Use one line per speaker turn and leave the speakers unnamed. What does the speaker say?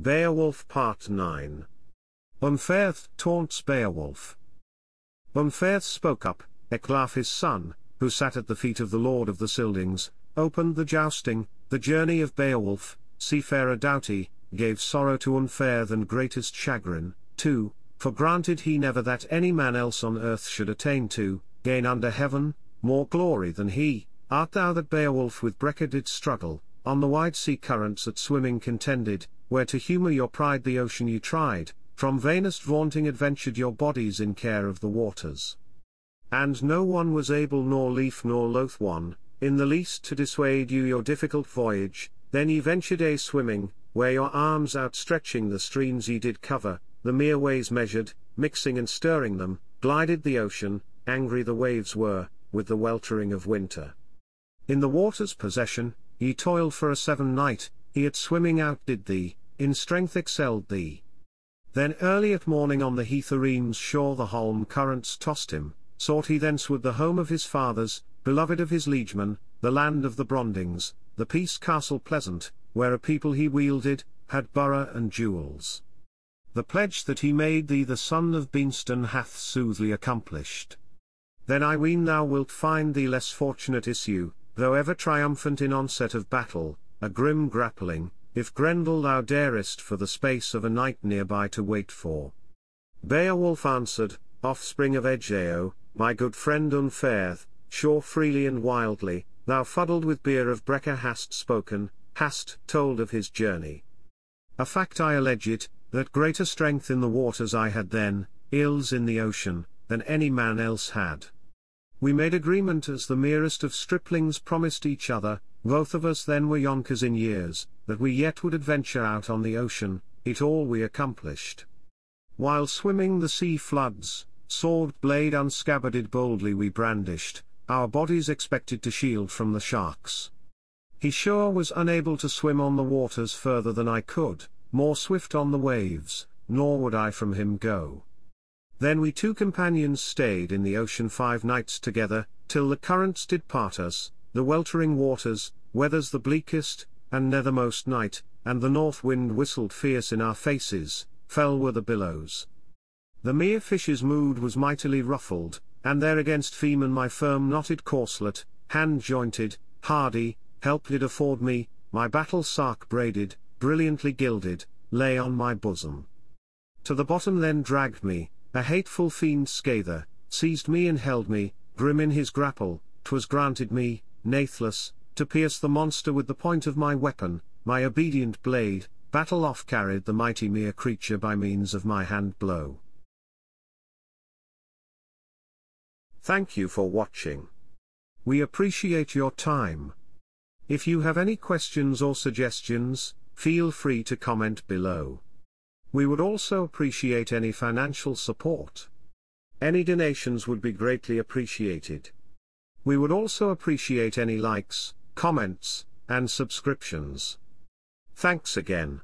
Beowulf Part 9. Unferth Taunts Beowulf. Unferth spoke up. Ecglaf his son, who sat at the feet of the lord of the Scyldings, opened the jousting. The journey of Beowulf, seafarer doughty, gave sorrow to Unferth and greatest chagrin, too, for granted he never that any man else on earth should attain to, gain under heaven, more glory than he. Art thou that Beowulf with Brecca did struggle, on the wide sea currents at swimming contended, where to humour your pride the ocean ye tried, from vainest vaunting adventured your bodies in care of the waters. And no one was able nor lief nor loath one, in the least to dissuade you your difficult voyage, then ye ventured a swimming, where your arms outstretching the streams ye did cover, the mere ways measured, mixing and stirring them, glided the ocean, angry the waves were, with the weltering of winter. In the water's possession, ye toiled for a 7 night, he at swimming outdid thee, in strength excelled thee. Then early at morning on the heath Arene's shore the holm currents tossed him, sought he thenceward the home of his fathers, beloved of his liegemen, the land of the Brondings, the peace castle pleasant, where a people he wielded, had borough and jewels. The pledge that he made thee the son of Beanston hath soothly accomplished. Then I ween thou wilt find thee less fortunate issue, though ever triumphant in onset of battle, a grim grappling, if Grendel thou darest for the space of a night nearby to wait for. Beowulf answered, offspring of Egeo, my good friend Unferth, sure freely and wildly, thou fuddled with beer of Brecca hast spoken, hast told of his journey. A fact I allege it, that greater strength in the waters I had then, ills in the ocean, than any man else had. We made agreement as the merest of striplings promised each other, both of us then were yonkers in years, that we yet would adventure out on the ocean, it all we accomplished. While swimming the sea floods, sword blade unscabbarded boldly we brandished, our bodies expected to shield from the sharks. He sure was unable to swim on the waters further than I could, more swift on the waves, nor would I from him go. Then we 2 companions stayed in the ocean 5 nights together, till the currents did part us, the weltering waters, weathers the bleakest, and nethermost night, and the north wind whistled fierce in our faces, fell were the billows. The mere fish's mood was mightily ruffled, and there against Femen my firm knotted corselet, hand-jointed, hardy, help did afford me, my battle sark braided, brilliantly gilded, lay on my bosom. To the bottom then dragged me, a hateful fiend scather, seized me and held me, grim in his grapple. 'Twas granted me, nathless, to pierce the monster with the point of my weapon, my obedient blade, battle off carried the mighty mere creature by means of my hand blow. Thank you for watching. We appreciate your time. If you have any questions or suggestions, feel free to comment below. We would also appreciate any financial support. Any donations would be greatly appreciated. We would also appreciate any likes, comments, and subscriptions. Thanks again.